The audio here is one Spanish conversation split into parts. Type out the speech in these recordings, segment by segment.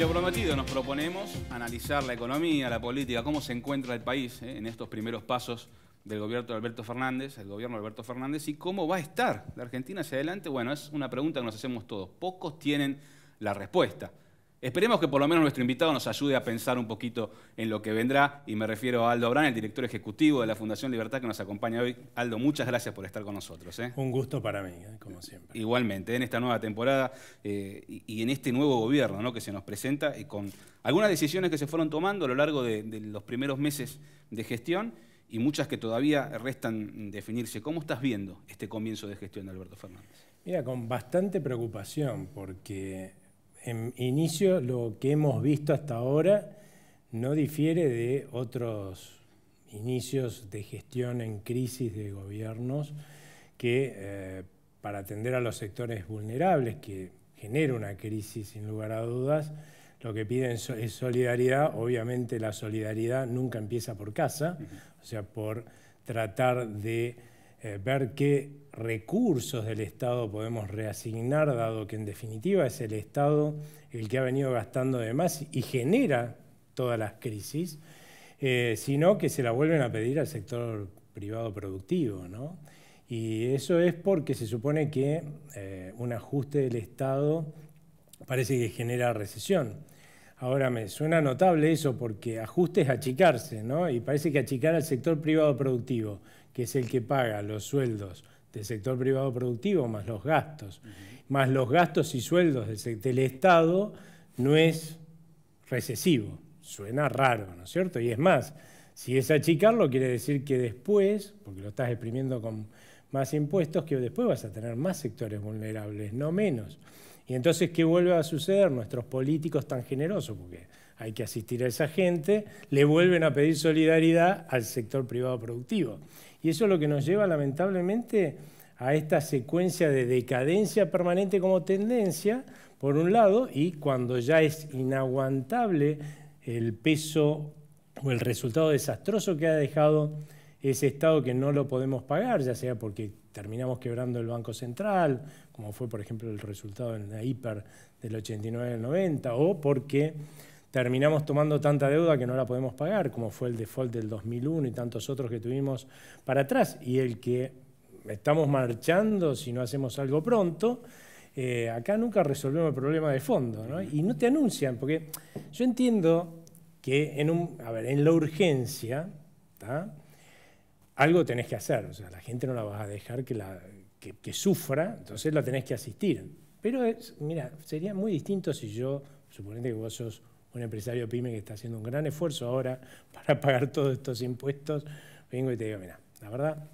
lo prometido, nos proponemos analizar la economía, la política, cómo se encuentra el país en estos primeros pasos del gobierno de Alberto Fernández, y cómo va a estar la Argentina hacia adelante. Bueno, es una pregunta que nos hacemos todos. Pocos tienen la respuesta. Esperemos que por lo menos nuestro invitado nos ayude a pensar un poquito en lo que vendrá, y me refiero a Aldo Abrán, el director ejecutivo de la Fundación Libertad, que nos acompaña hoy. Aldo, muchas gracias por estar con nosotros. Un gusto para mí, como siempre. Igualmente, en esta nueva temporada y en este nuevo gobierno, ¿no?, que se nos presenta, y con algunas decisiones que se fueron tomando a lo largo de los primeros meses de gestión y muchas que todavía restan definirse. ¿Cómo estás viendo este comienzo de gestión de Alberto Fernández? Mira, con bastante preocupación, porque en inicio lo que hemos visto hasta ahora no difiere de otros inicios de gestión en crisis de gobiernos que para atender a los sectores vulnerables, que genera una crisis sin lugar a dudas, lo que piden es solidaridad. Obviamente la solidaridad nunca empieza por casa, o sea, por tratar de ver qué recursos del Estado podemos reasignar, dado que en definitiva es el Estado el que ha venido gastando de más y genera todas las crisis, sino que se la vuelven a pedir al sector privado productivo, ¿no? Y eso es porque se supone que un ajuste del Estado parece que genera recesión. Ahora me suena notable eso, porque ajuste es achicarse, ¿no? Y parece que achicar al sector privado productivo, que es el que paga los sueldos del sector privado productivo más los gastos y sueldos del Estado, no es recesivo. Suena raro, ¿no es cierto? Y es más, si es achicarlo, quiere decir que después, porque lo estás exprimiendo con más impuestos, que después vas a tener más sectores vulnerables, no menos. Y entonces, ¿qué vuelve a suceder? Nuestros políticos tan generosos, porque hay que asistir a esa gente, le vuelven a pedir solidaridad al sector privado productivo. Y eso es lo que nos lleva, lamentablemente, a esta secuencia de decadencia permanente como tendencia, por un lado, y cuando ya es inaguantable el peso o el resultado desastroso que ha dejado ese Estado, que no lo podemos pagar, ya sea porque terminamos quebrando el Banco Central, como fue, por ejemplo, el resultado en la hiper del 89 al 90, o porque terminamos tomando tanta deuda que no la podemos pagar, como fue el default del 2001 y tantos otros que tuvimos para atrás, y el que estamos marchando si no hacemos algo pronto. Acá nunca resolvemos el problema de fondo, ¿no? Y no te anuncian, porque yo entiendo que en la urgencia, ¿tá?, algo tenés que hacer, o sea, la gente no la vas a dejar que sufra, entonces la tenés que asistir. Pero mira, sería muy distinto si yo, suponete que vos sos un empresario pyme que está haciendo un gran esfuerzo ahora para pagar todos estos impuestos, vengo y te digo, mira, la verdad,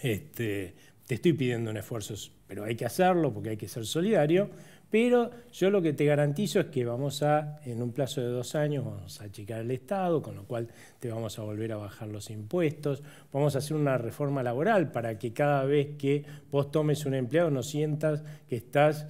te estoy pidiendo un esfuerzo, pero hay que hacerlo porque hay que ser solidario, pero yo lo que te garantizo es que en un plazo de 2 años, vamos a achicar el Estado, con lo cual te vamos a volver a bajar los impuestos, vamos a hacer una reforma laboral para que cada vez que vos tomes un empleado no sientas que estás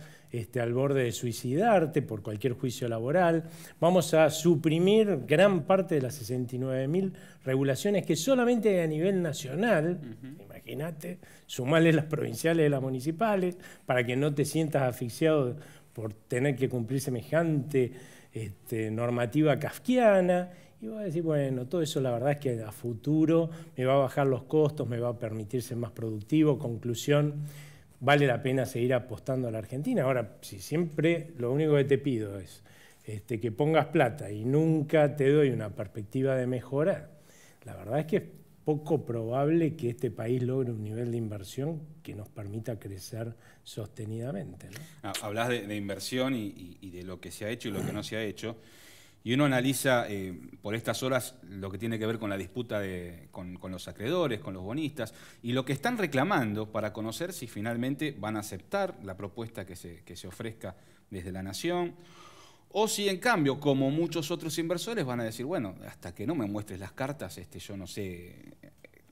al borde de suicidarte por cualquier juicio laboral. Vamos a suprimir gran parte de las 69.000 regulaciones que solamente a nivel nacional, imagínate, sumarle las provinciales y las municipales, para que no te sientas asfixiado por tener que cumplir semejante normativa kafkiana. Y voy a decir, bueno, todo eso la verdad es que a futuro me va a bajar los costos, me va a permitir ser más productivo. Conclusión, vale la pena seguir apostando a la Argentina. Ahora, si siempre lo único que te pido es que pongas plata y nunca te doy una perspectiva de mejora, la verdad es que es poco probable que este país logre un nivel de inversión que nos permita crecer sostenidamente, ¿no? Hablás de inversión y de lo que se ha hecho y lo que no se ha hecho. Y uno analiza por estas horas lo que tiene que ver con la disputa con los acreedores, con los bonistas, y lo que están reclamando para conocer si finalmente van a aceptar la propuesta que se ofrezca desde la Nación, o si en cambio, como muchos otros inversores, van a decir, bueno, hasta que no me muestres las cartas, yo no sé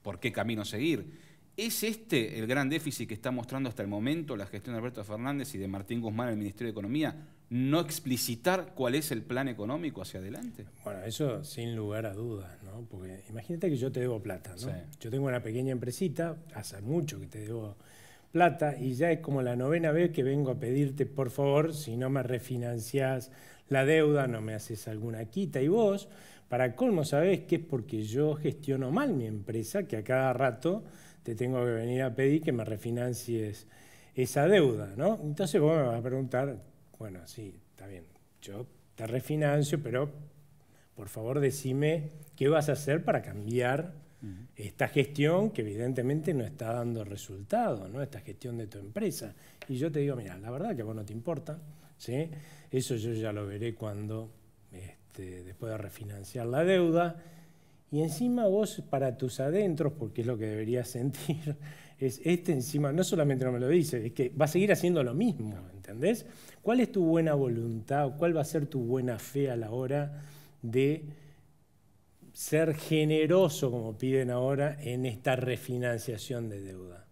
por qué camino seguir. ¿Es el gran déficit que está mostrando hasta el momento la gestión de Alberto Fernández y de Martín Guzmán en el Ministerio de Economía? ¿No explicitar cuál es el plan económico hacia adelante? Bueno, eso sin lugar a dudas, ¿no? Porque imagínate que yo te debo plata, ¿no? Sí. Yo tengo una pequeña empresita, hace mucho que te debo plata y ya es como la 9ª vez que vengo a pedirte, por favor, si no me refinanciás la deuda, no me haces alguna quita. Y vos, para colmo, sabés que es porque yo gestiono mal mi empresa, que a cada rato te tengo que venir a pedir que me refinancies esa deuda, ¿no? Entonces vos me vas a preguntar, bueno, sí, está bien, yo te refinancio, pero por favor decime qué vas a hacer para cambiar esta gestión que evidentemente no está dando resultado, ¿no? Esta gestión de tu empresa. Y yo te digo, mira, la verdad que a vos no te importa, ¿sí? Eso yo ya lo veré cuando, después de refinanciar la deuda. Y encima vos, para tus adentros, porque es lo que deberías sentir, es encima no solamente no me lo dice, es que va a seguir haciendo lo mismo, ¿entendés? ¿Cuál es tu buena voluntad o cuál va a ser tu buena fe a la hora de ser generoso, como piden ahora, en esta refinanciación de deuda?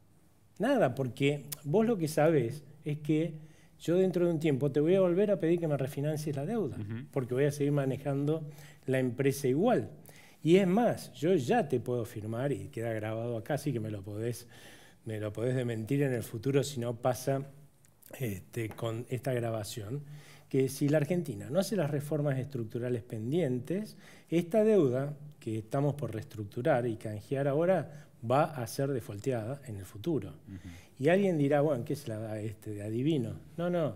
Nada, porque vos lo que sabés es que yo dentro de un tiempo te voy a volver a pedir que me refinancies la deuda, porque voy a seguir manejando la empresa igual. Y es más, yo ya te puedo firmar, y queda grabado acá, así que me lo podés desmentir en el futuro si no pasa con esta grabación, que si la Argentina no hace las reformas estructurales pendientes, esta deuda que estamos por reestructurar y canjear ahora va a ser defaulteada en el futuro. Y alguien dirá, bueno, ¿qué se la da de adivino? No, no.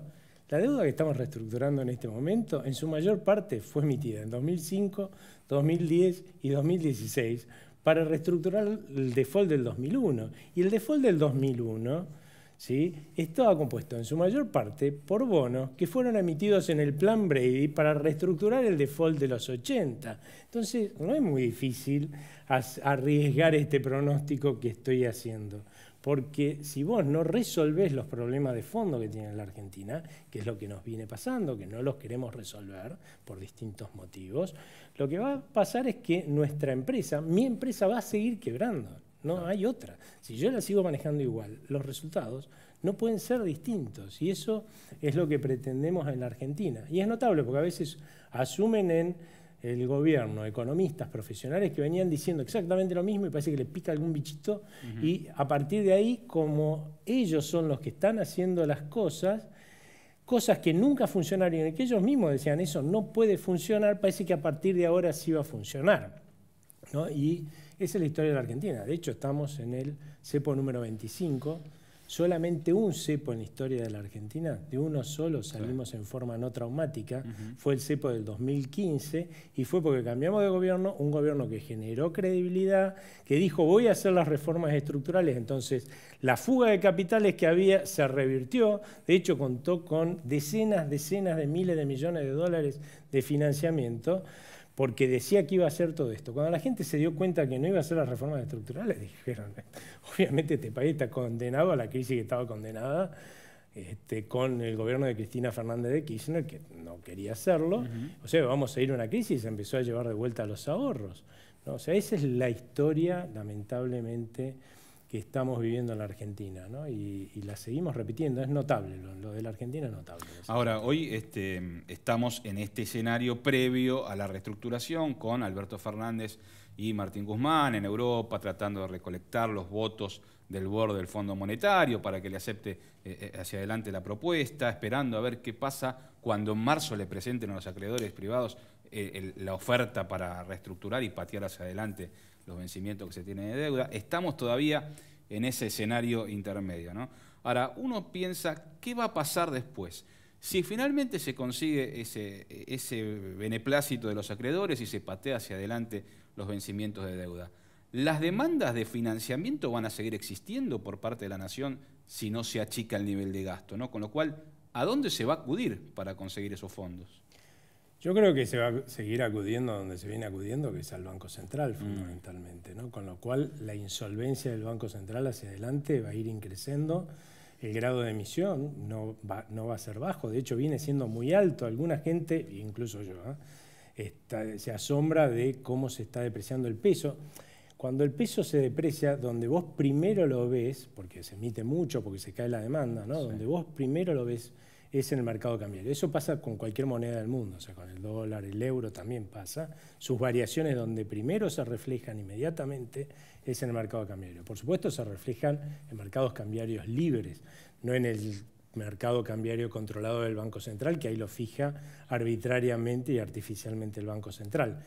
La deuda que estamos reestructurando en este momento, en su mayor parte fue emitida en 2005, 2010 y 2016 para reestructurar el default del 2001. Y el default del 2001, ¿sí?, estaba compuesto en su mayor parte por bonos que fueron emitidos en el Plan Brady para reestructurar el default de los 80. Entonces, no es muy difícil arriesgar este pronóstico que estoy haciendo. Porque si vos no resolvés los problemas de fondo que tiene la Argentina, que es lo que nos viene pasando, que no los queremos resolver por distintos motivos, lo que va a pasar es que nuestra empresa, mi empresa, va a seguir quebrando. No hay otra. Si yo la sigo manejando igual, los resultados no pueden ser distintos. Y eso es lo que pretendemos en la Argentina. Y es notable porque a veces asumen en el gobierno economistas profesionales que venían diciendo exactamente lo mismo y parece que le pica algún bichito y a partir de ahí, como ellos son los que están haciendo las cosas que nunca funcionaron y que ellos mismos decían eso no puede funcionar, parece que a partir de ahora sí va a funcionar, ¿no? Y esa es la historia de la Argentina. De hecho, estamos en el cepo número 25. Solamente un cepo en la historia de la Argentina, de uno solo salimos en forma no traumática, fue el cepo del 2015 y fue porque cambiamos de gobierno, un gobierno que generó credibilidad, que dijo voy a hacer las reformas estructurales, entonces la fuga de capitales que había se revirtió, de hecho contó con decenas de miles de millones de dólares de financiamiento, porque decía que iba a hacer todo esto. Cuando la gente se dio cuenta que no iba a hacer las reformas estructurales, dijeron, obviamente este país está condenado a la crisis que estaba condenada con el gobierno de Cristina Fernández de Kirchner, que no quería hacerlo. O sea, vamos a ir a una crisis y se empezó a llevar de vuelta los ahorros, ¿no? O sea, esa es la historia, lamentablemente, que estamos viviendo en la Argentina, ¿no? Y la seguimos repitiendo, es notable, lo de la Argentina es notable. Ahora, hoy estamos en este escenario previo a la reestructuración con Alberto Fernández y Martín Guzmán en Europa, tratando de recolectar los votos del board del Fondo Monetario para que le acepte hacia adelante la propuesta, esperando a ver qué pasa cuando en marzo le presenten a los acreedores privados la oferta para reestructurar y patear hacia adelante los vencimientos que se tienen de deuda. Estamos todavía en ese escenario intermedio, ¿no? Ahora, uno piensa, ¿qué va a pasar después? Si finalmente se consigue ese beneplácito de los acreedores y se patea hacia adelante los vencimientos de deuda, ¿las demandas de financiamiento van a seguir existiendo por parte de la Nación si no se achica el nivel de gasto, ¿no? Con lo cual, ¿a dónde se va a acudir para conseguir esos fondos? Yo creo que se va a seguir acudiendo a donde se viene acudiendo, que es al Banco Central, fundamentalmente, ¿no? Con lo cual la insolvencia del Banco Central hacia adelante va a ir increciendo. El grado de emisión no va a ser bajo, de hecho viene siendo muy alto. Alguna gente, incluso yo, se asombra de cómo se está depreciando el peso. Cuando el peso se deprecia, donde vos primero lo ves, porque se emite mucho, porque se cae la demanda, ¿no? Sí. Donde vos primero lo ves es en el mercado cambiario. Eso pasa con cualquier moneda del mundo, o sea, con el dólar, el euro también pasa. Sus variaciones donde primero se reflejan inmediatamente es en el mercado cambiario. Por supuesto se reflejan en mercados cambiarios libres, no en el mercado cambiario controlado del Banco Central, que ahí lo fija arbitrariamente y artificialmente el Banco Central.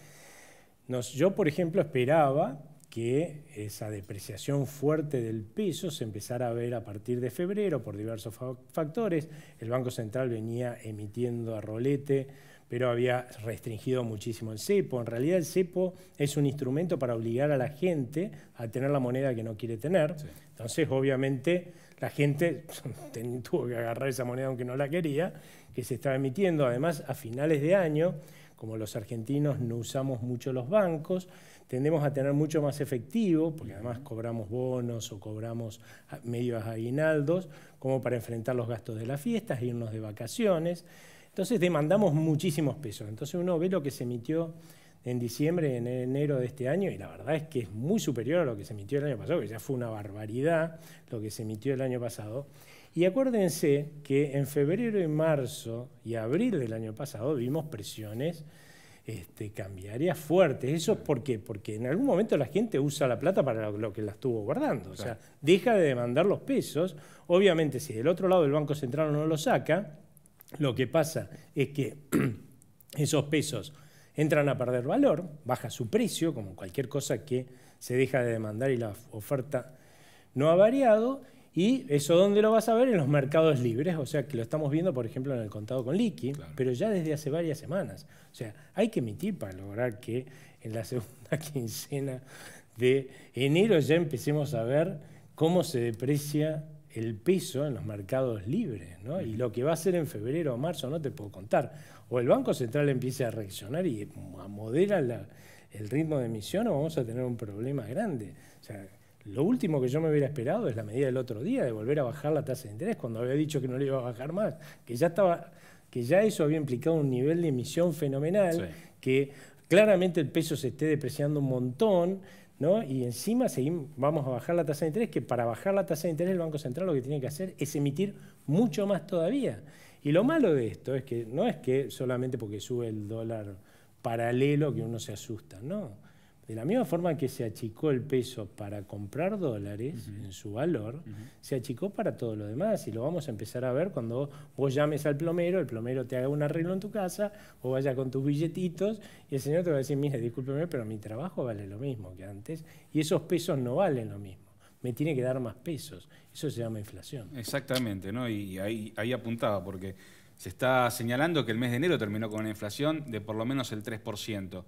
Yo, por ejemplo, esperaba que esa depreciación fuerte del peso se empezara a ver a partir de febrero por diversos factores. El Banco Central venía emitiendo a rolete, pero había restringido muchísimo el cepo. En realidad el cepo es un instrumento para obligar a la gente a tener la moneda que no quiere tener. Sí. Entonces, obviamente, la gente tuvo que agarrar esa moneda aunque no la quería, que se estaba emitiendo. Además, a finales de año, como los argentinos no usamos mucho los bancos, tendemos a tener mucho más efectivo, porque además cobramos bonos o cobramos medios aguinaldos, como para enfrentar los gastos de las fiestas, irnos de vacaciones. Entonces demandamos muchísimos pesos. Entonces uno ve lo que se emitió en diciembre, en enero de este año, y la verdad es que es muy superior a lo que se emitió el año pasado, que ya fue una barbaridad lo que se emitió el año pasado. Y acuérdense que en febrero y marzo y abril del año pasado vimos presiones cambiarias fuertes. ¿Eso por qué? Porque en algún momento la gente usa la plata para lo que la estuvo guardando. O sea, deja de demandar los pesos. Obviamente, si del otro lado el Banco Central no lo saca, lo que pasa es que esos pesos entran a perder valor, baja su precio, como cualquier cosa que se deja de demandar y la oferta no ha variado. Y eso, ¿dónde lo vas a ver? En los mercados libres, o sea, que lo estamos viendo, por ejemplo, en el contado con liqui, claro, pero ya desde hace varias semanas. O sea, hay que emitir para lograr que en la segunda quincena de enero ya empecemos a ver cómo se deprecia el peso en los mercados libres, ¿no? Y lo que va a hacer en febrero o marzo no te puedo contar. O el Banco Central empieza a reaccionar y modera el ritmo de emisión, o vamos a tener un problema grande. O sea, lo último que yo me hubiera esperado es la medida del otro día de volver a bajar la tasa de interés cuando había dicho que no le iba a bajar más, que ya eso había implicado un nivel de emisión fenomenal, sí, que claramente el peso se esté depreciando un montón, ¿no? Y encima vamos a bajar la tasa de interés, que para bajar la tasa de interés el Banco Central lo que tiene que hacer es emitir mucho más todavía. Y lo malo de esto es que no es que solamente porque sube el dólar paralelo que uno se asusta, no. De la misma forma que se achicó el peso para comprar dólares en su valor, se achicó para todo lo demás, y lo vamos a empezar a ver cuando vos llames al plomero, el plomero te haga un arreglo en tu casa, o vaya con tus billetitos, y el señor te va a decir, mire, discúlpeme, pero mi trabajo vale lo mismo que antes, y esos pesos no valen lo mismo. Me tiene que dar más pesos. Eso se llama inflación. Exactamente, ¿no? Y ahí apuntaba, porque se está señalando que el mes de enero terminó con una inflación de por lo menos el 3%.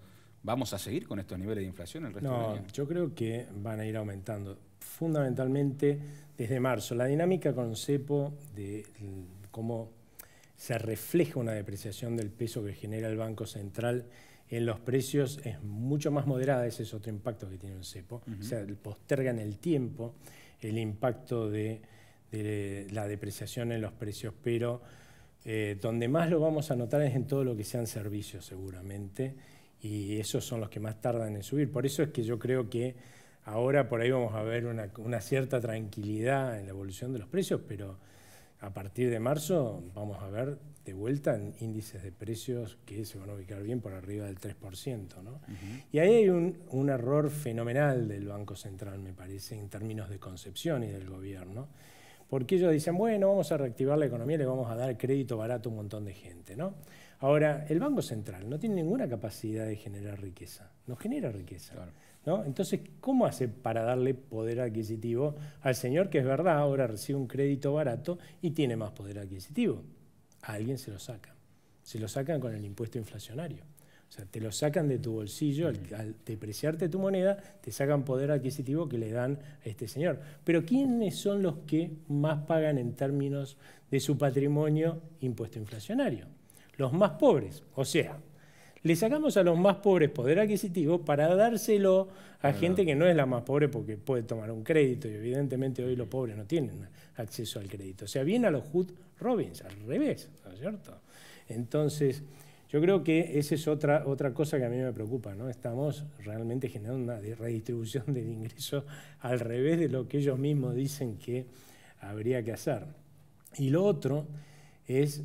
¿Vamos a seguir con estos niveles de inflación el resto del año? No, yo creo que van a ir aumentando. Fundamentalmente desde marzo. La dinámica con cepo de cómo se refleja una depreciación del peso que genera el Banco Central en los precios es mucho más moderada. Ese es otro impacto que tiene un cepo. O sea, posterga en el tiempo el impacto de la depreciación en los precios, pero donde más lo vamos a notar es en todo lo que sean servicios, seguramente. Y esos son los que más tardan en subir. Por eso es que yo creo que ahora por ahí vamos a ver una cierta tranquilidad en la evolución de los precios, pero a partir de marzo vamos a ver de vuelta en índices de precios que se van a ubicar bien por arriba del 3%, ¿no? Y ahí hay un error fenomenal del Banco Central, me parece, en términos de concepción y del gobierno, porque ellos dicen, bueno, vamos a reactivar la economía y le vamos a dar crédito barato a un montón de gente, ¿no? Ahora, el Banco Central no tiene ninguna capacidad de generar riqueza, no genera riqueza, claro, ¿no? Entonces, ¿cómo hace para darle poder adquisitivo al señor que es verdad, ahora recibe un crédito barato y tiene más poder adquisitivo? A alguien se lo sacan con el impuesto inflacionario. O sea, te lo sacan de tu bolsillo, al depreciarte tu moneda, te sacan poder adquisitivo que le dan a este señor. Pero ¿quiénes son los que más pagan en términos de su patrimonio impuesto inflacionario? Los más pobres. O sea, le sacamos a los más pobres poder adquisitivo para dárselo a gente que no es la más pobre porque puede tomar un crédito, y evidentemente hoy los pobres no tienen acceso al crédito. O sea, viene a los Hood Robins, al revés, ¿no es cierto? Entonces, yo creo que esa es otra cosa que a mí me preocupa, ¿no? Estamos realmente generando una redistribución del ingreso al revés de lo que ellos mismos dicen que habría que hacer. Y lo otro es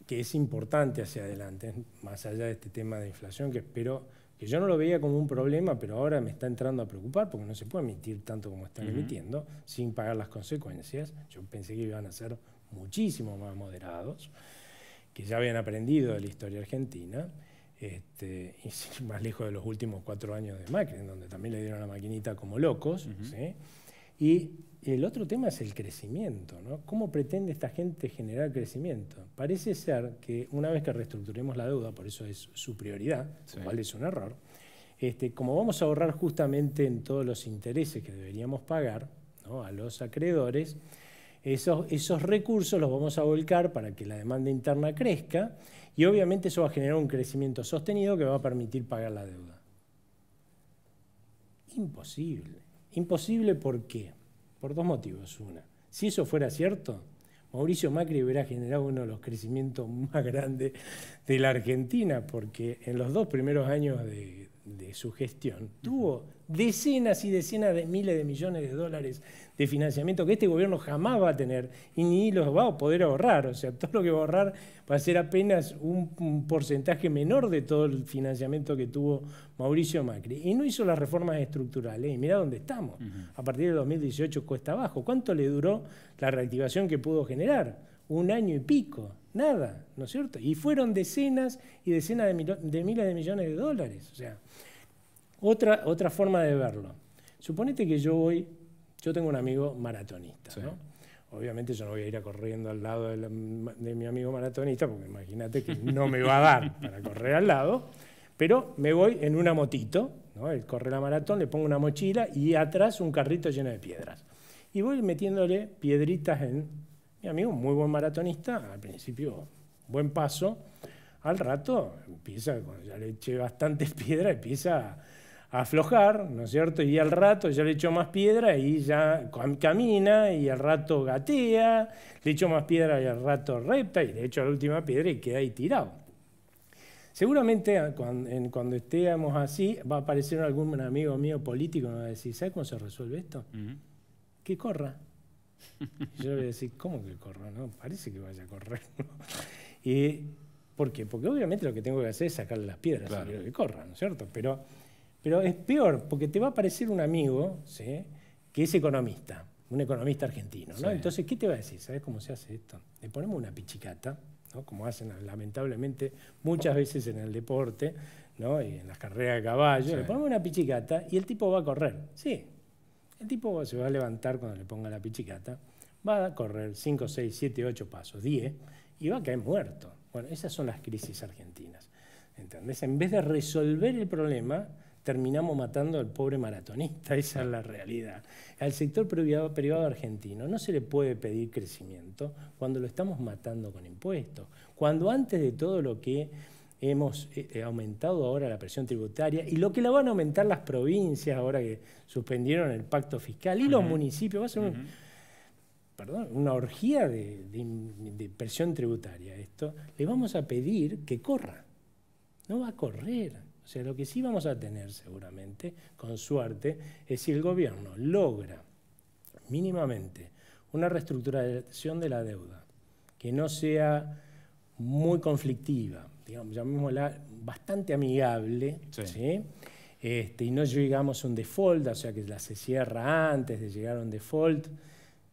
que es importante hacia adelante, más allá de este tema de inflación, que espero, que yo no lo veía como un problema, pero ahora me está entrando a preocupar porque no se puede emitir tanto como están emitiendo sin pagar las consecuencias. Yo pensé que iban a ser muchísimo más moderados, que ya habían aprendido de la historia argentina, y sin más lejos de los últimos 4 años de Macri, en donde también le dieron la maquinita como locos. ¿Sí? Y el otro tema es el crecimiento, ¿no? ¿Cómo pretende esta gente generar crecimiento? Parece ser que una vez que reestructuremos la deuda, por eso es su prioridad, lo cual es un error, como vamos a ahorrar justamente en todos los intereses que deberíamos pagar, ¿no?, a los acreedores, esos recursos los vamos a volcar para que la demanda interna crezca y obviamente eso va a generar un crecimiento sostenido que va a permitir pagar la deuda. Imposible. Imposible, ¿por qué? Por 2 motivos. Una, si eso fuera cierto, Mauricio Macri hubiera generado uno de los crecimientos más grandes de la Argentina, porque en los 2 primeros años de su gestión tuvo decenas y decenas de miles de millones de dólares de financiamiento que este gobierno jamás va a tener y ni los va a poder ahorrar. O sea, todo lo que va a ahorrar va a ser apenas un porcentaje menor de todo el financiamiento que tuvo Mauricio Macri. Y no hizo las reformas estructurales. Y mirá dónde estamos. A partir del 2018 cuesta abajo. ¿Cuánto le duró la reactivación que pudo generar? 1 año y pico. Nada, ¿no es cierto? Y fueron decenas y decenas de miles de millones de dólares. O sea, otra forma de verlo. Suponete que yo tengo un amigo maratonista, ¿no? Obviamente yo no voy a ir corriendo al lado de mi amigo maratonista, porque imagínate que no me va a dar para correr al lado, pero me voy en una motito, ¿no? Él corre la maratón, le pongo una mochila y atrás un carrito lleno de piedras. Y voy metiéndole piedritas en... Mi amigo, muy buen maratonista, al principio buen paso, al rato empieza, cuando ya le eché bastantes piedras, empieza a aflojar, ¿no es cierto? Y al rato ya le echó más piedra y ya camina, y al rato gatea, le echó más piedra y al rato repta, y le echo la última piedra y queda ahí tirado. Seguramente cuando estemos así, va a aparecer algún amigo mío político y me va a decir, ¿sabes cómo se resuelve esto? Que corra. Y yo le voy a decir, ¿cómo que corra? No, parece que vaya a correr. ¿Y por qué? Porque obviamente lo que tengo que hacer es sacarle las piedras, claro, y quiero que corra, ¿no es cierto? Pero es peor, porque te va a aparecer un amigo, ¿sí?, que es economista, un economista argentino, ¿no? Sí. Entonces, ¿qué te va a decir? ¿Sabes cómo se hace esto? Le ponemos una pichicata, ¿no?, como hacen lamentablemente muchas veces en el deporte, ¿no?, y en las carreras de caballo, sí, le ponemos una pichicata y el tipo va a correr. Sí, el tipo se va a levantar cuando le ponga la pichicata, va a correr 5, 6, 7, 8 pasos, 10, y va a caer muerto. Bueno, esas son las crisis argentinas, ¿entendés? En vez de resolver el problema, terminamos matando al pobre maratonista. Esa es la realidad. Al sector privado argentino no se le puede pedir crecimiento cuando lo estamos matando con impuestos, cuando antes de todo lo que hemos aumentado ahora la presión tributaria y lo que la van a aumentar las provincias ahora que suspendieron el pacto fiscal y los municipios, va a ser una orgía de presión tributaria esto. Le vamos a pedir que corra. No va a correr. O sea, lo que sí vamos a tener seguramente, con suerte, es si el gobierno logra mínimamente una reestructuración de la deuda que no sea muy conflictiva, digamos, llamémosla bastante amigable, sí, ¿sí? Y no llegamos a un default, o sea que se cierra antes de llegar a un default,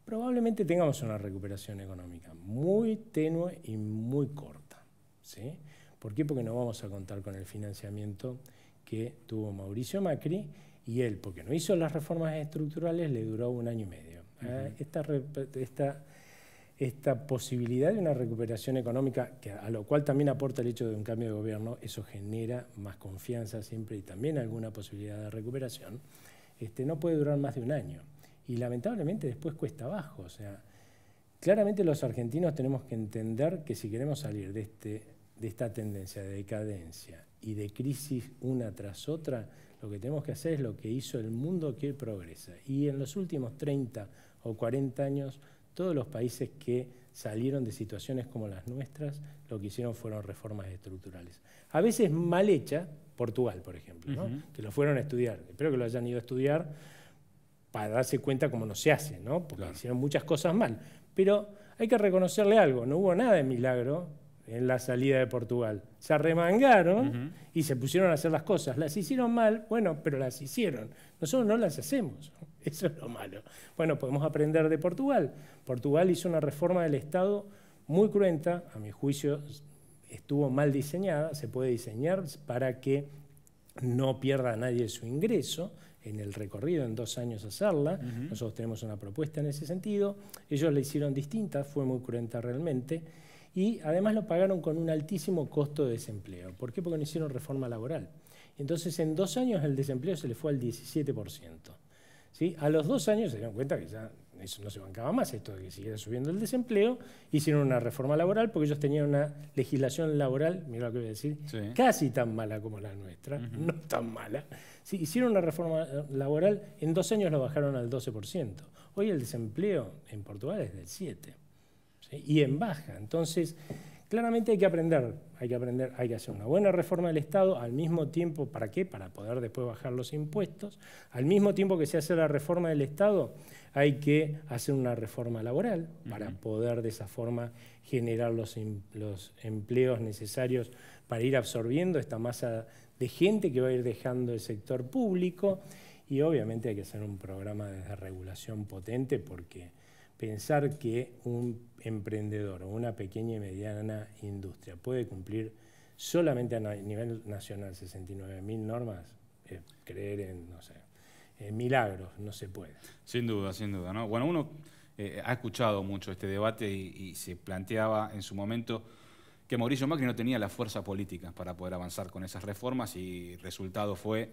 probablemente tengamos una recuperación económica muy tenue y muy corta, ¿sí? ¿Por qué? Porque no vamos a contar con el financiamiento que tuvo Mauricio Macri, y él, porque no hizo las reformas estructurales, le duró 1 año y medio. Esta posibilidad de una recuperación económica, a lo cual también aporta el hecho de un cambio de gobierno, eso genera más confianza siempre y también alguna posibilidad de recuperación, no puede durar más de 1 año. Y lamentablemente después cuesta abajo. O sea, claramente los argentinos tenemos que entender que si queremos salir de esta tendencia de decadencia y de crisis una tras otra, lo que tenemos que hacer es lo que hizo el mundo que progresa. Y en los últimos 30 o 40 años, todos los países que salieron de situaciones como las nuestras, lo que hicieron fueron reformas estructurales. A veces mal hechas, Portugal, por ejemplo, ¿no? Que lo fueron a estudiar. Espero que lo hayan ido a estudiar para darse cuenta cómo no se hace, ¿no? Porque hicieron muchas cosas mal. Pero hay que reconocerle algo, no hubo nada de milagro en la salida de Portugal. Se arremangaron y se pusieron a hacer las cosas. Las hicieron mal, bueno, pero las hicieron. Nosotros no las hacemos, eso es lo malo. Bueno, podemos aprender de Portugal. Portugal hizo una reforma del Estado muy cruenta, a mi juicio estuvo mal diseñada, se puede diseñar para que no pierda a nadie su ingreso, en el recorrido, en 2 años hacerla. Nosotros tenemos una propuesta en ese sentido. Ellos la hicieron distinta, fue muy cruenta realmente. Y además lo pagaron con un altísimo costo de desempleo. ¿Por qué? Porque no hicieron reforma laboral. Entonces, en 2 años el desempleo se le fue al 17%. ¿Sí? A los 2 años se dieron cuenta que ya eso no se bancaba más, esto de que siguiera subiendo el desempleo. Hicieron una reforma laboral porque ellos tenían una legislación laboral, mira lo que voy a decir, casi tan mala como la nuestra, no tan mala. Sí, hicieron una reforma laboral, en 2 años lo bajaron al 12%. Hoy el desempleo en Portugal es del 7%. ¿Sí? Y en baja. Entonces, claramente hay que aprender, hay que hacer una buena reforma del Estado al mismo tiempo, ¿para qué? Para poder después bajar los impuestos. Al mismo tiempo que se hace la reforma del Estado, hay que hacer una reforma laboral para poder de esa forma generar los empleos necesarios para ir absorbiendo esta masa de gente que va a ir dejando el sector público. Y obviamente hay que hacer un programa de regulación potente, porque pensar que un emprendedor o una pequeña y mediana industria puede cumplir solamente a nivel nacional 69.000 normas, es creer en, no sé, en milagros, no se puede. Sin duda, ¿no? Bueno, uno ha escuchado mucho este debate y se planteaba en su momento que Mauricio Macri no tenía la fuerza política para poder avanzar con esas reformas, y el resultado fue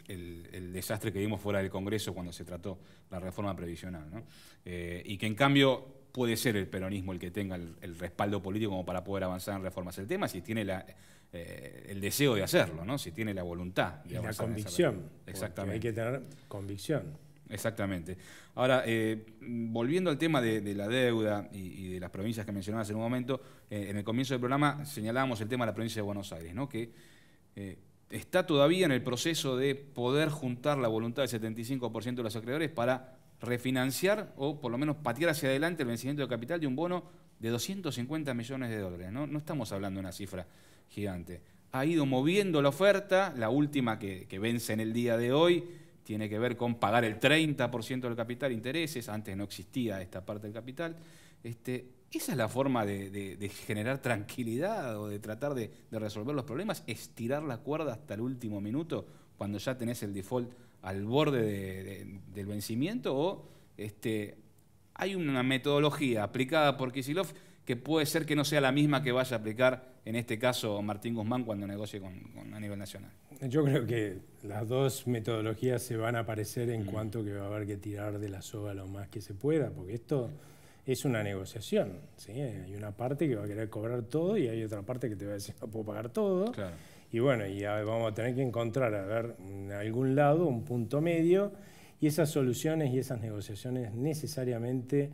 el desastre que vimos fuera del Congreso cuando se trató la reforma previsional, ¿no? Y que en cambio puede ser el peronismo el que tenga el respaldo político como para poder avanzar en reformas. El tema es si tiene el deseo de hacerlo, ¿no? Si tiene la voluntad de avanzar. La convicción. Exactamente. Hay que tener convicción. Exactamente. Ahora, volviendo al tema de la deuda y de las provincias que mencionabas en un momento, en el comienzo del programa señalábamos el tema de la provincia de Buenos Aires, ¿no? Que está todavía en el proceso de poder juntar la voluntad del 75% de los acreedores para refinanciar o por lo menos patear hacia adelante el vencimiento de capital de un bono de 250 millones de dólares. No estamos hablando de una cifra gigante. Ha ido moviendo la oferta, la última que vence en el día de hoy tiene que ver con pagar el 30% del capital, intereses, antes no existía esta parte del capital. ¿Esa es la forma de generar tranquilidad o de tratar de resolver los problemas? ¿Estirar la cuerda hasta el último minuto cuando ya tenés el default al borde del vencimiento? ¿O hay una metodología aplicada por Kicillof que puede ser que no sea la misma que vaya a aplicar en este caso Martín Guzmán cuando negocie a nivel nacional? Yo creo que las dos metodologías se van a parecer en cuanto que va a haber que tirar de la soga lo más que se pueda, porque esto es una negociación, ¿sí? Hay una parte que va a querer cobrar todo y hay otra parte que te va a decir no puedo pagar todo. Claro. Y bueno, ya vamos a tener que encontrar, a ver, en algún lado, un punto medio, y esas soluciones y esas negociaciones necesariamente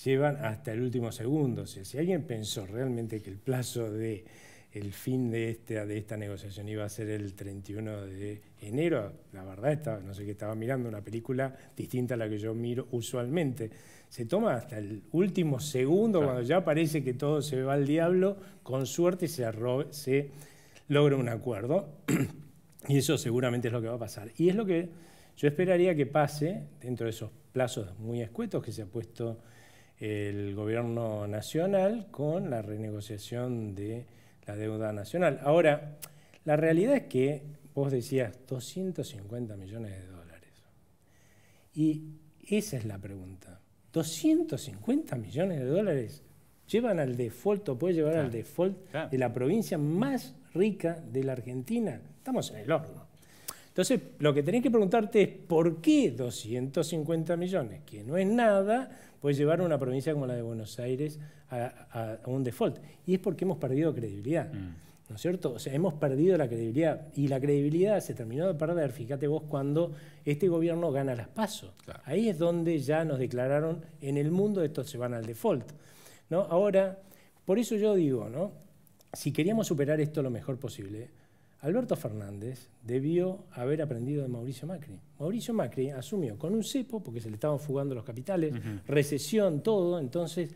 llevan hasta el último segundo. O sea, si alguien pensó realmente que el plazo de el fin de esta negociación iba a ser el 31 de enero, la verdad, no sé qué estaba mirando, una película distinta a la que yo miro usualmente. Se toma hasta el último segundo, claro, cuando ya parece que todo se va al diablo, con suerte se logra un acuerdo, y eso seguramente es lo que va a pasar. Y es lo que yo esperaría que pase dentro de esos plazos muy escuetos que se ha puesto el gobierno nacional con la renegociación de la deuda nacional. Ahora, la realidad es que vos decías 250 millones de dólares. Y esa es la pregunta. 250 millones de dólares llevan al default o puede llevar al default de la provincia más rica de la Argentina. Estamos en el horno. Entonces, lo que tenés que preguntarte es ¿por qué 250 millones, que no es nada, puede llevar a una provincia como la de Buenos Aires a un default? Y es porque hemos perdido credibilidad, ¿no es cierto? O sea, hemos perdido la credibilidad, y la credibilidad se terminó de perder, fíjate vos, cuando este gobierno gana las PASO. Claro. Ahí es donde ya nos declararon en el mundo estos se van al default, ¿no? Ahora, por eso yo digo, ¿no? Si queríamos superar esto lo mejor posible, Alberto Fernández debió haber aprendido de Mauricio Macri. Mauricio Macri asumió con un cepo, porque se le estaban fugando los capitales, recesión, todo, entonces...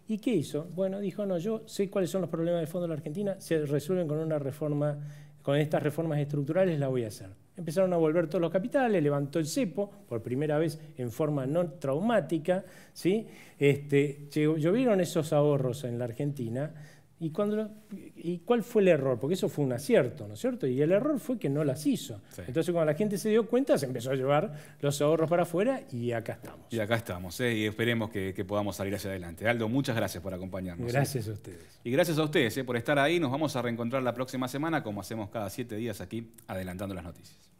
¿Y qué hizo? Bueno, dijo, no, yo sé cuáles son los problemas de fondo de la Argentina, se resuelven con una reforma, con estas reformas estructurales las voy a hacer. Empezaron a volver todos los capitales, levantó el cepo, por primera vez en forma no traumática, ¿sí? Llovieron esos ahorros en la Argentina. ¿Y cuál fue el error? Porque eso fue un acierto, ¿no es cierto? Y el error fue que no las hizo. Sí. Entonces, cuando la gente se dio cuenta, se empezó a llevar los ahorros para afuera y acá estamos. Y acá estamos, y esperemos que podamos salir hacia adelante. Aldo, muchas gracias por acompañarnos. Gracias a ustedes. Y gracias a ustedes por estar ahí. Nos vamos a reencontrar la próxima semana, como hacemos cada 7 días aquí, adelantando las noticias.